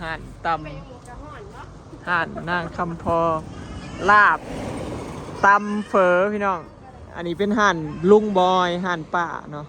ห่านตำห่านนางคำพอลาบตำเฝอพี่น้องอันนี้เป็นห่านลุงบอยห่านป่าเนาะ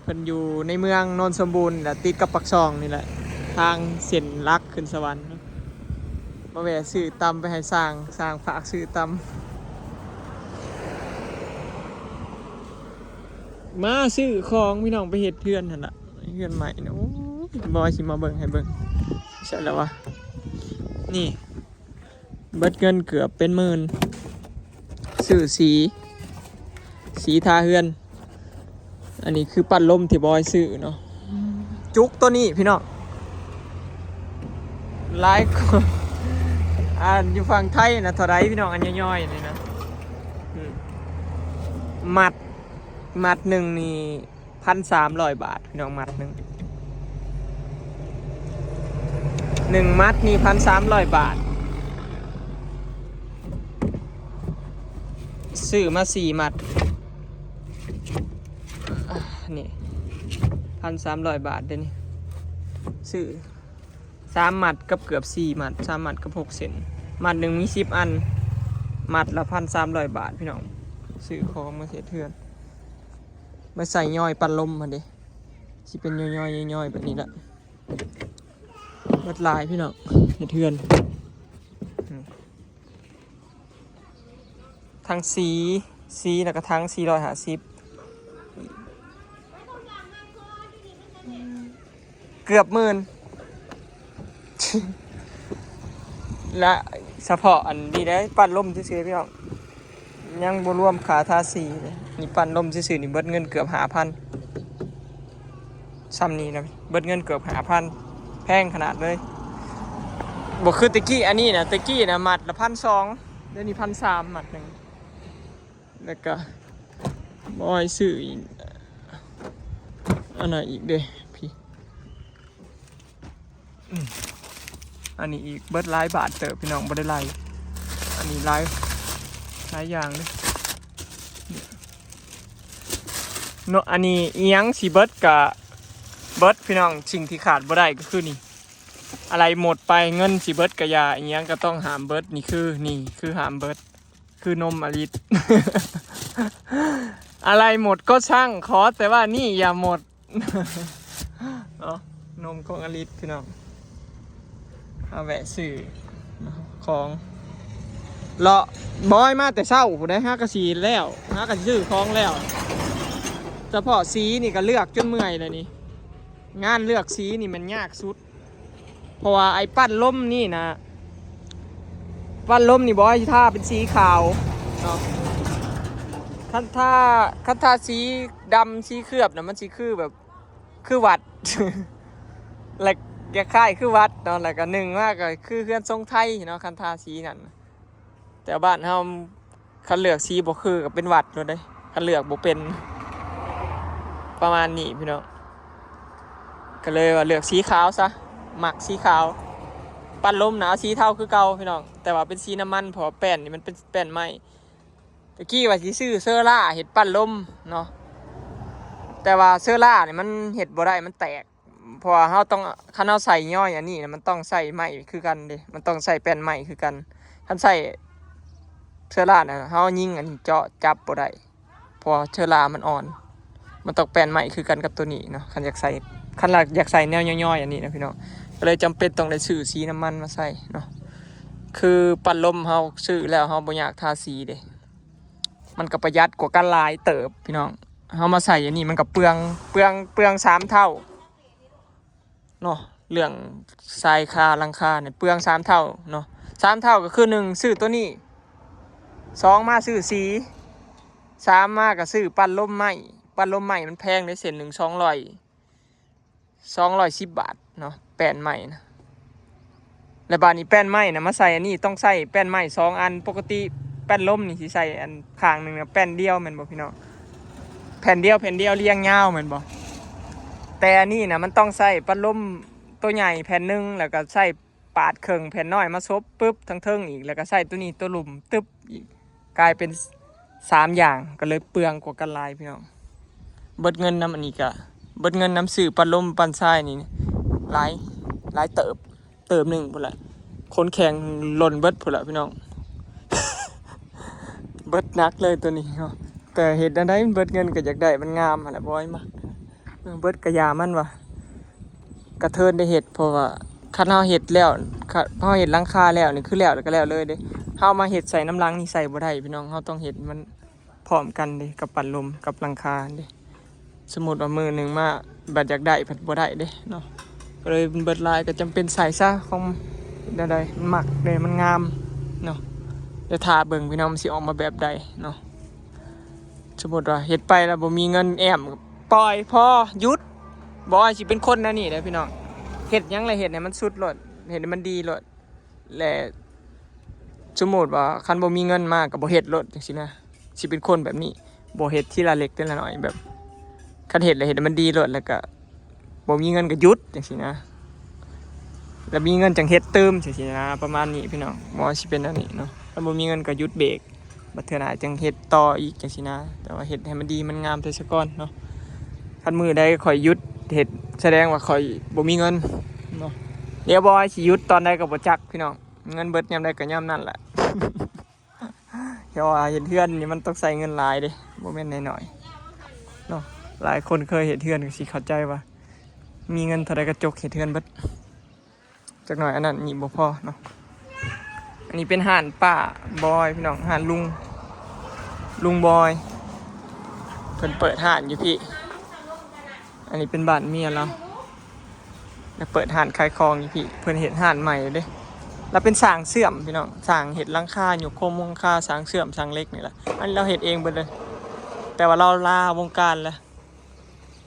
เพิ่นอยู่ในเมืองโนนสมบูรณ์แหละติดกับปักซองนี่แหละทางเส้นลักขึ้นสวรรค์มาแวะซื้อตำไปให้สร้างฝากซื้อตำมาซื้อของพี่น้องไปเฮ็ดเพื่อนหั่นล่ะเพื่อนใหม่เนาะบอยสิมาเบิ่งให้เบิ่งใช่แล้ววะนี่เบิดเงินเกือบเป็นหมื่นซื้อสีทาเฮือนอันนี้คือปั่นลมที่บอยซื้อเนาะจุกตัวนี้พี่น้องไลค์อยู่ฝั่งไทยนะเท่าไรพี่น้องอันย่อยๆเลยนะมัดหนึ่งนี่1,300 บาทพี่น้องมัดหนึ่งมัดนี่1,300 บาทซื้อมา4 มัดนี่1,300 บาทเดี๋ยวนี้ซื้อ3 มัดกับเกือบ4 มัด3 มัดกับ6 เซนมัดหนึ่งมี10 อันมัดละ1,300 บาทพี่น้องซื้อของมาเสียเทือนมาใส่ย่อยปั่นลมมาดิสิเป็นย่อยแบบนี้แหละมัดลายพี่น้องเสียเทือนทั้งสีแล้วก็ทั้ง450เกือบหมื่นและเฉพาะอันนี้ได้ปั่นลมซื่อๆพี่น้องยังบ่รวมขาทาสีเลยนี่ปั่นลมซื่อๆนี่เบิดเงินเกือบ5,000ซ้ำนี้นะเบิดเงินเกือบ5,000แพงขนาดเลยบ่คือตะกี้อันนี้นะตะกี้นะมัดละ1,200เดี๋ยวนี้1,300มัดหนึ่งแล้วก็บอยซื้ออีกอันไหนอีกเด้พี่อันนี้อีกเบิดหลายบาทเติบพี่น้องบ่ได้หลายอันนี้หลายอย่างเลยเนาะอันนี้เอียงสีเบิดกับเบิดพี่น้องสิ่งที่ขาดบ่ได้ก็คือนี่อะไรหมดไปเงินสีเบิดกับยาเอียงก็ต้องหามเบิดนี่คือหามเบิดคือนมอลิต อะไรหมดก็ช่างขอแต่ว่านี่อย่าหมด เนาะนมของอลิตพี่น้องเอาแวะซื้อของเลาะบอยมาแต่เช้าผมได้5 กระสีแล้ว5 กระซื้อของแล้วเฉพาะสีนี่ก็เลือกจนเมื่อยเลยนี่งานเลือกสีนี่มันยากสุดเพราะว่าไอ้ปั้นล่มนี่นะปั้นล่มนี่บอยท่าเป็นสีขาวเนาะคันท่าสีดำสีเคลือบนะมันสีคือแบบคือวัด และแกค่ายคือวัดเนาะแล้วก็หนึ่งมากก็คือเพื่อนทรงไทยเนาะคันท่าสีนั่นแต่บ้านเฮาคันเลือกสีบ่คือก็เป็นวัดเลยเด้คันเลือกบ่เป็นประมาณนี้พี่น้องก็เลยว่าเลือกสีขาวซะหมักสีขาวปั้นลมหนาวสีเทาคือเก่าพี่น้องแต่ว่าเป็นสีน้ำมันเพราะแป้นนี่มันเป็นแป้นไม้ตะกี้ว่าสิซื้อเซอร่าเห็ดปั้นลมเนาะแต่ว่าเซอร่าเนี่ยมันเห็ดบ่ได้มันแตกเพราะว่าเฮาต้องคันเฮาใส่ย่อยอันนี้มันต้องใส่ไม้คือกันเด้มันต้องใส่แป้นไม้คือกันคันใส่เซอร่าเนี่ยเฮายิงอันนี้เจาะจับบ่ได้เพราะเซอร่ามันอ่อนมันต้องแป้นไม้คือกันกับตัวนี้เนาะคันอยากใส่แนวย่อยๆอันนี้นะพี่น้องก็เลยจำเป็นต้องได้ซื้อสีน้ำมันมาใส่เนาะคือปั่นลมเฮาซื้อแล้วเฮาบ่อยากทาสีเด้มันก็ประหยัดกว่ากันหลายเติบพี่น้องเฮามาใส่อันนี้มันก็เปลือง3 เท่าเนาะเรื่องทรายคาหลังคาเนี่ยเปลือง3 เท่าเนาะ3 เท่าก็คือ1ซื้อตัวนี้2มาซื้อสี3มาก็ซื้อปั่นลมไม้มันแพงได้เส้นหนึ่ง210 บาทเนาะแป้นไม้นะและบาดนี้แป้นไม้นะมาใส่อันนี้ต้องใส่แป้นไม้2 อันปกติแป้นลมนี่สิใส่อันข้างหนึ่งนะแป้นเดียวแม่นบ่พี่น้องแผ่นเดียวเรียงยาวแม่นบ่แต่อันนี้นะมันต้องใส่ปั้นลมตัวใหญ่แผ่นหนึ่งแล้วก็ใส่ปาดเคิงแผ่นน้อยมาซบปึ๊บทั้งเทิงอีกแล้วก็ใส่ตัวนี้ตัวหลุมตึ๊บอีกกลายเป็น3 อย่างก็เลยเปลืองกว่ากันหลายพี่น้องเบิดเงินน้ำอันนี้ก็เบิดเงินน้ำสื่อปั้นลมปั้นทรายนี่ หลายเติบหนึ่งพุ่นละคนแข่งหล่นเบิดพุ่นละพี่น้อง เบิดนักเลยตัวนี้เนาะแต่เห็ดอันใดมันเบิดเงินก็อยากได้มันงามหั่นแหละบ่อยมากเบิดกระยามันว่ะกระเทินได้เห็ดเพราะว่าคันเฮาเห็ดแล้วเฮาเห็ดหลังคาแล้วนี่คือแล้วก็แล้วเลยเด้เฮามาเห็ดใส่น้ำลังนี่ใส่บ่ได้พี่น้องเฮาต้องเห็ดมันพร้อมกันเด้กับปั่นลมกับหลังคาเด้สมมุติว่ามือหนึงมาบัดอยากได้บัดบ่ได้เด้เนาะก็เลยเบิดลายก็จำเป็นใส่ซะของใดๆมันมักเด้มันงามเนาะเดี๋ยวทาเบิ่งพี่น้องมันสิออกมาแบบใดเนาะสมมุติว่าเฮ็ดไปแล้วบ่มีเงินแอมปล่อยพอหยุดบ่ว่าสิเป็นคนนะนี่เด้อพี่น้องเฮ็ดหยังเลยเฮ็ดให้มันสุดโลดเฮ็ดให้มันดีโลดและสมมุติว่าคันบ่มีเงินมาก็บ่เฮ็ดโลดจังซี่นะสิเป็นคนแบบนี้บ่เฮ็ดทีละเล็กทีละน้อยแบบคันเฮ็ดแล้วเฮ็ดให้มันดีโลดแล้วก็บ่มีเงินก็หยุดจังซี่นะแล้วมีเงินจังเฮ็ดเติมจังซี่นะประมาณนี้พี่น้องบ่ว่าสิเป็นอันนี้เนาะถ้าบ่มีเงินก็หยุดเบรกบัดเทื่อหน้าจังเฮ็ดต่ออีกจังซี่นะแต่ว่าเฮ็ดให้มันดีมันงามแต่ซะก่อนเนาะคันมื้อใดข่อยหยุดเฮ็ดแสดงว่าข่อยบ่มีเงินเนาะเดี๋ยวบ่ว่าสิหยุดตอนใดก็บ่จักพี่น้องเงินเบิดยามใดก็ยามนั้นแหละ เพราะว่าเฮ็ดเทือนนี่มันต้องใช้เงินหลายเด้บ่แม่นน้อยๆเนาะหลายคนเคยเฮ็ดเทือนก็สิเข้าใจว่ามีเงินเท่าใดก็จกเฮ็ดเทือนเบิดจักหน่อยอันนั้นนี่บ่พอเนาะอันนี้เป็นห้านป้าบอยพี่น้องห้านลุงบอยเพิ่นเปิดห้านอยู่พี่อันนี้เป็นบ้านเมียเราแล้วเปิดห้านขายของอยู่พี่เพิ่นเฮ็ดห้านใหม่เด้แล้วเป็นสร้างเสื่อมพี่น้องสร้างเฮ็ดหลังคาอยู่โคมหลังคาสร้างเสื่อมสร้างเล็กนี่แหละอันนี้เราเฮ็ดเองเบิดเลยแต่ว่าเราลาวงการแล้ว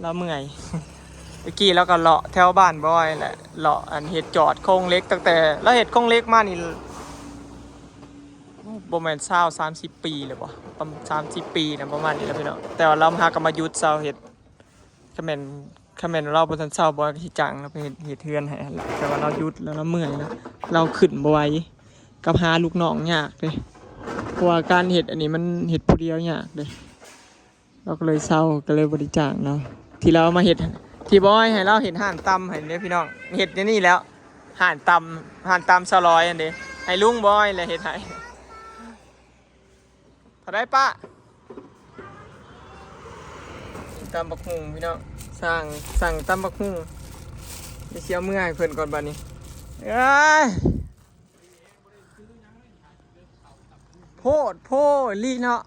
เราเมื่อย เมื่อกี้เราก็เลาะแถวบ้านบอยแหละเลาะอันเฮ็ดจอดโครงเล็กตั้งแต่เราเฮ็ดโครงเล็กมานี่ประมาณ30 ปีเลยบ่ประมาณ30 ปีนะประมาณนี้แหละพี่น้องแต่ว่าเราหาก็มาหยุดเซาเฮ็ดคอมเมนต์เราบ่ทันเซาบ่สิจังเราไปเฮ็ดเทือนให้แต่ว่าเราหยุดแล้วเราเมื่อยแล้วเราขึ้นบ่ไหวกับหาลูกน้องยากเด้เพราะว่าการเฮ็ดอันนี้มันเฮ็ดผู้เดียวยากเด้เราก็เลยเซาก็เลยบ่ได้จ้างเนาะที่เรามาเฮ็ดที่บอยให้เราเห็นห่านตำให้เด้พี่น้องเห็ดนี่แล้วห่านตำ200อันเด้ให้ลุงบอยเลยเห็ดให้เท่าได้ปะตำบักหุ่งพี่น้องสั่งตำบักหุ่งเดี๋ยวเชียวเมื่อยเพิ่นก่อนบัดนี้เอ้ยโพดลีเนาะ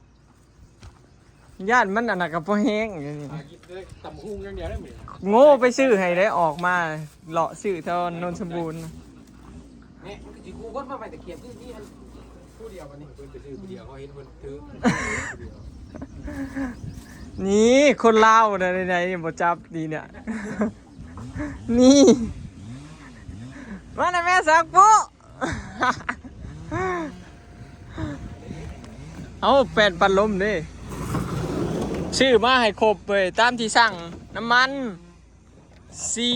ญาติมันอันนั้นกับพ่อแห้งอย่างนี้ตำหุ่งอย่างเดียวได้ไหมโง่ไปซื้อให้ได้ออกมาเลาะซื้อเท่านนสมบูรณ์เนี่ยจีกูก็มาไปแต่เขียนที่มันผู้เดียววันนี้เพิ่นไปซื้อผู้เดียวเขาเห็นเพิ่นถือนี่คนเล่าในบ่จับดีเนี่ยนี่มาในแม่สักปุ๊เอาแปดปันลมดิชื่อมาให้ครบเลยตามที่สั่งน้ำมันสี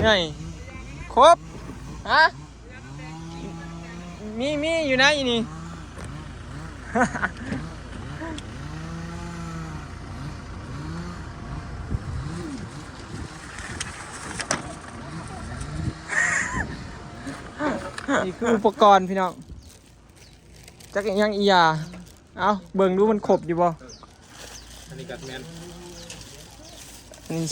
ไงครบฮะมีอยู่นะอีนี่ นี่คืออุปกรณ์พี่น้องจักยังอียาเอาเบิ่งดูมันครบอยู่บ่อันนี้กัดแมน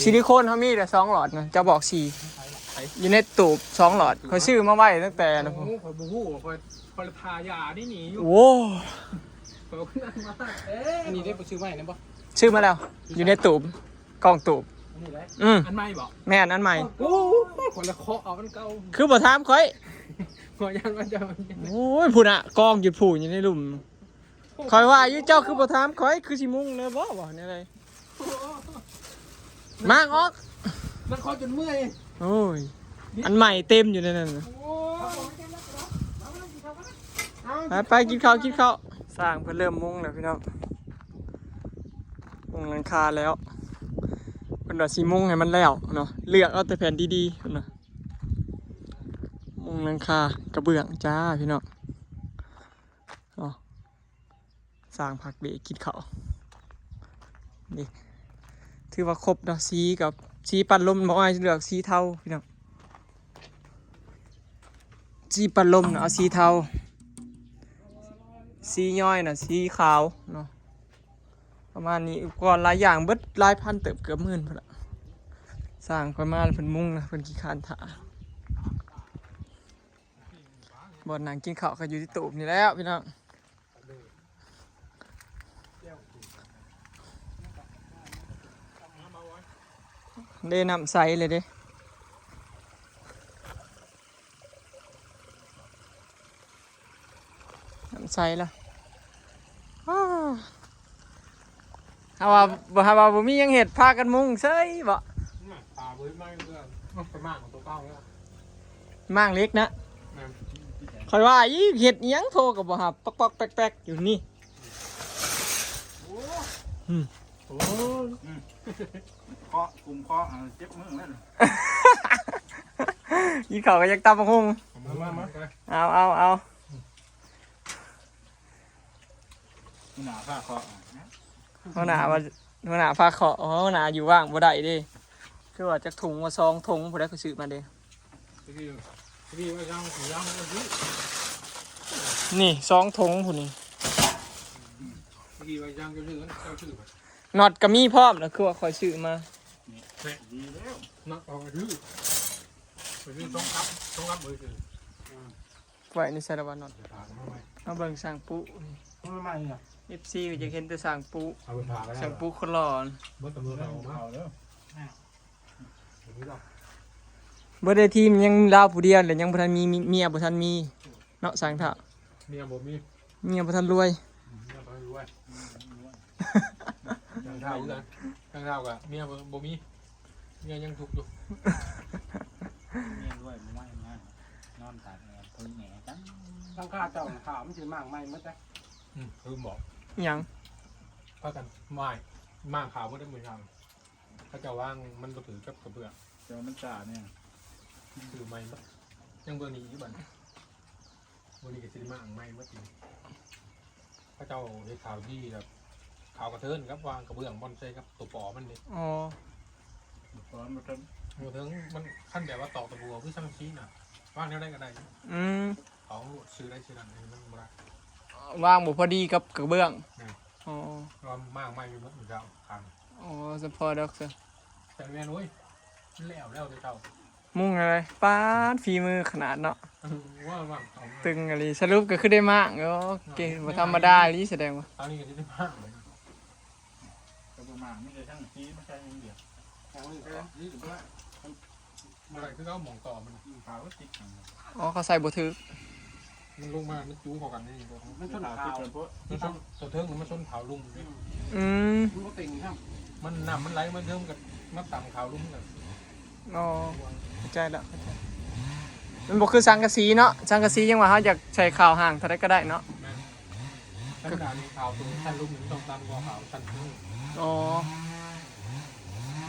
ซิลิโคนเขามีแต่2 หลอดนะจะบอก4อยู่ในตูบ2 หลอดเขาซื้อมาไว้ตั้งแต่นะผมคอยบูฮู้คอยทายานี่หนีอยู่โอ้อันนี้ได้ไปซื้อไว้นะบ่ซื้อมาแล้วอยู่ในตูบกล่องตูบอันใหม่บ่แม่นอันใหม่โอ้คนละเคาะเอาอันเก่าคือบ่ถามค่อยขอยันว่าจะโอ้ยพูดอะกองหยุดผูอยู่ในหลุมคอยว่าอยู่เจ้าคือบ่ถามค่อยคือสิมุ่งเลยบ่เนี่ยอะไรมากออกมันคอจนเมื่อยโอ้ยอันใหม่เต็มอยู่ในนั้นไปกินข้าวสร้างเพื่อเริ่มมุ่งแล้วพี่น้องมุ่งหลังคาแล้วเป็นแบบสีมุ่งให้มันแล้วเนาะเลือกเอาแต่แผ่นดีๆนะมุ่งหลังคากระเบื้องจ้าพี่น้องสร้างผักเบรกินข้าวนี่ถือว่าครบเนาะสีกับ สีปัดลมบ่อ้อยเลือกสีเทาพี่น้องสีปัดลมน่ะเอาสีเทาสีย่อยน่ะสีขาวเนาะประมาณนี้ก่อนหลายอย่างเบิดหลายพันเติบเกือบหมื่นพุ่นละสร้างค่อยมาเพิ่นมุ่งนะเพิ่นขี้คร้านถ่าบ่นั่งกินข้าวก็อยู่ที่ตูบนี่แล้วพี่น้องเด้น้ำใสเลยเด้น้ำใสละเอาว่าบ่มีหยังเห็ดพากันมุงเซ้ยบ่ ปลาเว้ยไม่เพื่อนไปมากของตัวเก้าแล้ว มั่งเล็กนะคอยว่าอีเห็ดอิหยังโทรกับบ่ฮับปอกๆแป๊กๆอยู่นี่ โอ้เคาะกลุ่มเคาะเจ็บมือแล้ว อีเขาก็ยังตำบักหุ่ง มา เอา หนาผ้าเคาะ หัวหน้าพาขอหัวหน้าอยู่ว่างบ่ได้เด้คือว่าจักถุงว่าซองถุงผู้ใดก็ซื้อมาเด้ พี่ว่าย่างสีย่างมันพี่ นี่ซองถุงผู้นี้ พี่ว่าย่างก็ชื่อเจ้าชื่อ น็อตก็มีพร้อมนะคือว่าคอยซื้อมา แม่ดีแล้วนักออกชื่อไปพี่ต้องรับมือคือ ไว้ในสารวัตรน็อต ผ่ากันมาไหม เอาเบิ่งสร้างปุ๊ ไม่ไม่เนี่ย FC ก็จะเห็นแต่สร้างปุ๊ เอาไปผ่ากัน สร้างปุ๊คนหล่อ เมื่อตำรวจเอามาเอาแล้ว บ่ได้ทีมยังลาวผู้เดียวเลยยังบ่ทันมีเมียบ่ทันมีเนาะสร้างเถา เมียบ่มี เมียบ่ทันรวย เมียบ่รวยยังเท่ากันยังเท่ากันเมียบ่มีเมียยังทุกข์อยู่ เมียด้วยไม่ง่ายนอนตากแดดพึ่งแหน่จัง ตั้งค่าเจ้าข่าวมันจะมากไม่มั้งแต่คือบอก อิหยัง พากันไม่มากข่าวไม่ได้เหมือนกันถ้าจะว่างมันก็ถือกับกระเบื้อง เจ้ามันจ่าเนี่ย ถือไม่มั้ยังเบอร์นี้อยู่บ้านเบอร์นี้ก็สิมากไม่มั้งจริงถ้าเจ้าในข่าวที่แบบข่าวกระเทินครับวางกระเบื้องบอนเซ่ครับตัวปอมันนี่ อ๋อ ตอนมัน กระเทิงมันขั้นแบบว่าตอกตะบัวเพื่อช่างชี้น่ะว่างแนวได้ก็ได้ อืม เขาซื้อได้ซื้อนั่นมันบ่ได้ วางบ่พอดีกับกระเบื้องอ๋อ ว่ามากไม่อยู่มั้งอยู่เจ้าทาง อ๋อสปอร์ตด็อกเซอร์ แต่แม่นุ้ยแล้วเจ้า มุ่งอะไรป้าดฝีมือขนาดเนาะ ว่าเอา ตึงอะไรสรุปก็คือได้มากเนาะเก่งบ่ธรรมดาอีหลีแสดงว่า ตอนนี้ก็จะได้มากเลย กระมาไม่ได้ทั้งชี้ไม่ใช่เดียว นี่ถือว่าเมื่อไรคือเขาหมองต่อมัน ขาวติดกัน อ๋อเขาใส่บ่ถึก มันลงมามันจู้พอกันนี่ มันต้นขาวเพราะ มันชนตัวเทิงมันชนขาวลุ่ม อืม มันก็ติ่งครับ มันน้ำมันไหลมันเทิงกับมาต่ำขาวลุ่มกัน อ๋อเข้าใจแล้วเข้าใจมันบ่คือสังกะสีเนาะสังกะสียังว่าเฮาอยากใส่ข้าวห่างเท่าใดก็ได้เนาะ ธรรมดานี่ขาวตรงชั้นลุ่มมันต้องต่ำกว่าขาวชั้นทึ่ง อ๋อ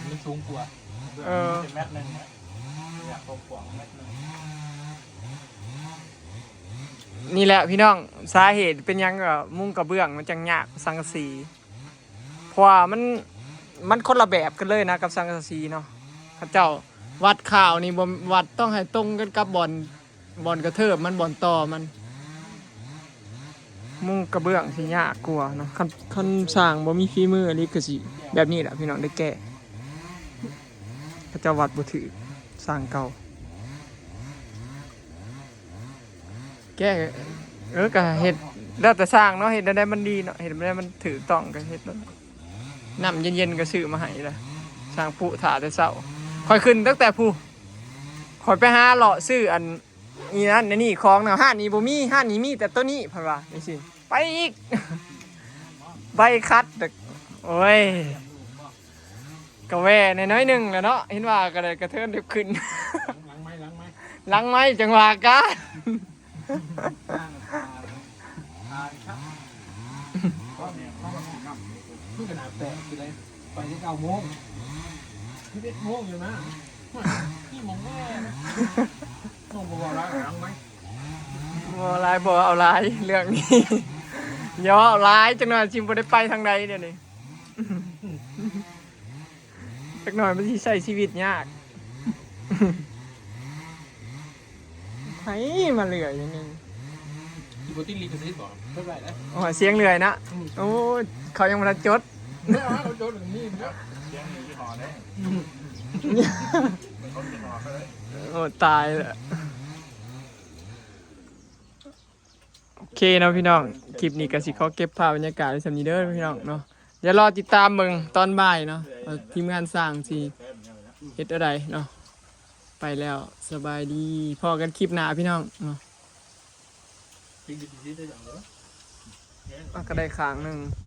มันสูงกว่า เป็นเม็ดนึงนะอยากกว้างเม็ดนึง นี่แหละพี่น้องสาเหตุเป็นหยังก็มุงกระเบื้องมันจังยากสังกะสีเพราะว่ามันคนละแบบกันเลยนะกับสังกะสีเนาะเขาเจ้าวัดข่าวนี่บ่วัดต้องให้ตรงกันกับบอนกระเทิบมันบอนต่อมันมุงกระเบื้องสิยากกว่าเนาะคันสร้างบ่มีฝีมืออันนี้ก็สิแบบนี้แหละพี่น้องได้แก้เขาเจ้าวัดบ่ถือสร้างเก่าแก้ก็เฮ็ดแล้วแต่สร้างเนาะเฮ็ดได้มันดีเนาะเฮ็ดได้มันถือต้องก็เฮ็ดแล้วน้ำเย็นๆก็ซื้อมาให้ละสร้างผู้ถ่าแต่เช้าคอยขึ้นตั้งแต่ผู้คอยไปหาเลาะซื้ออันนี้นั่นนี่ของเนาะห้านนี้บ่มีห้านนี้มีแต่ตัวนี้เพิ่นว่าจังซี่ไปอีก ใบคัดแต่โอ้ยก็แว่น้อยๆหนึงแหล้วเนาะเห็นว่าก็ได้กระเทินเดี๋ยวขึ้น ล้างไม้ หลังไม้จังหวะกัน ก็เนี่ยเขาก็ติดน้ำ นี่ขนาดแตะคืออะไรไปที่9 โมง11 โมงอยู่นะนี่มองแม่มองบอกแล้วล้างไม้ บ่ลายบ่เอาลายเรื่องนี้ ย่อเอาลายจังหน่อยชิมบ่ได้ไปทางใดเดี๋ยวนี้ ไป สักหน่อยมันสิใช้ชีวิตยาก ไผมาเหลืออย่างนี้ อีโบตินลีกระซิบบอกเท่าไหร่นะ โอ้ยเสียงเหลือยนะโอ้ยเขายังมาจด ไม่เอาเราโดนอย่างนี้นะ เสียงอยู่ที่หอได้เป็นคนที่หอก็เลย โอ้ตายเลยโอเคเนาะพี่น้องคลิปนี้ก็สิเขาเก็บภาพบรรยากาศไว้สำนี้เด้อพี่น้องเนาะเดี๋ยวรอติดตามเบิ่งตอนบ่ายเนาะว่าทีมงานสร้างสิเฮ็ดอะไรเนาะไปแล้วสบายดีพอกันคลิปหน้าพี่น้องเนาะ จริงๆได้อย่างเดียว ก็ได้ค้างหนึง